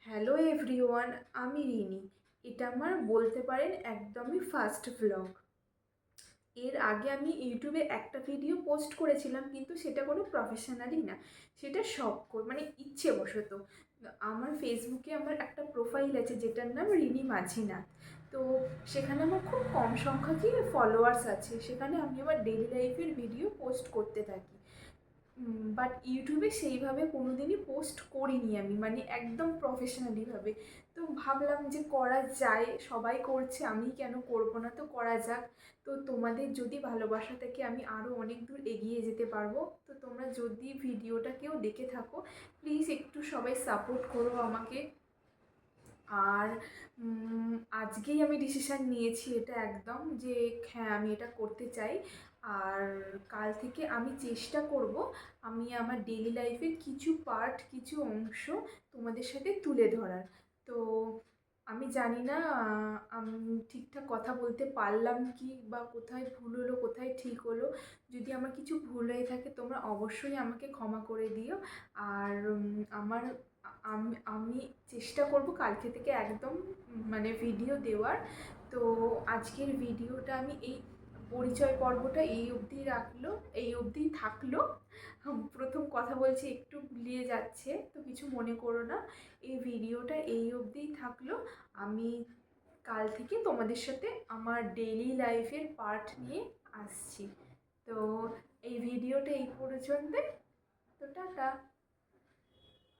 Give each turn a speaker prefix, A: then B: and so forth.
A: Hello everyone, আমি রিনি। এটা আমার বলতে পারেন একদমই ফার্স্ট ভ্লগ। এর আগে আমি ইউটিউবে একটা ভিডিও পোস্ট করেছিলাম, কিন্তু সেটা কোনো প্রফেশনালি না, সেটা শখ মানে ইচ্ছেবশত। আমার ফেসবুকে আমার একটা প্রোফাইল আছে যেটার নাম রিনি মাঝিনাথ। তো সেখানে আমার খুব কম সংখ্যকই ফলোয়ার্স আছে, সেখানে আমি আমার ডেলি লাইফের ভিডিও পোস্ট করতে থাকি। বাট ইউটিউবে সেইভাবে কোনো দিনই পোস্ট করিনি আমি, মানে একদম প্রফেশনালিভাবে। তো ভাবলাম যে করা যায়, সবাই করছে, আমি কেন করব না, তো করা যাক। তো তোমাদের যদি ভালোবাসা থেকে আমি আরও অনেক দূর এগিয়ে যেতে পারবো। তো তোমরা যদি ভিডিওটা কেউ দেখে থাকো, প্লিজ একটু সবাই সাপোর্ট করো আমাকে। আর আজকেই আমি ডিসিশান নিয়েছি এটা একদম, যে হ্যাঁ আমি এটা করতে চাই। আর কাল থেকে আমি চেষ্টা করব আমি আমার ডেলি লাইফের কিছু পার্ট, কিছু অংশ তোমাদের সাথে তুলে ধরার। তো আমি জানি না আমি ঠিকঠাক কথা বলতে পারলাম কি, বা কোথায় ভুল হলো কোথায় ঠিক হলো। যদি আমার কিছু ভুল হয়ে থাকে তোমরা অবশ্যই আমাকে ক্ষমা করে দিও। আর আমার আমি চেষ্টা করব কালকে থেকে একদম মানে ভিডিও দেওয়ার। তো আজকের ভিডিওটা আমি এই পরিচয় পর্বটা এই অবধিই থাকলো। প্রথম কথা বলছি একটু গুলিয়ে যাচ্ছে, তো কিছু মনে করো না। এই ভিডিওটা এই অবধিই থাকলো। আমি কাল থেকে তোমাদের সাথে আমার ডেইলি লাইফের পার্ট নিয়ে আসছি। তো এই ভিডিওটা এই পর্যন্ত। তো টাটা।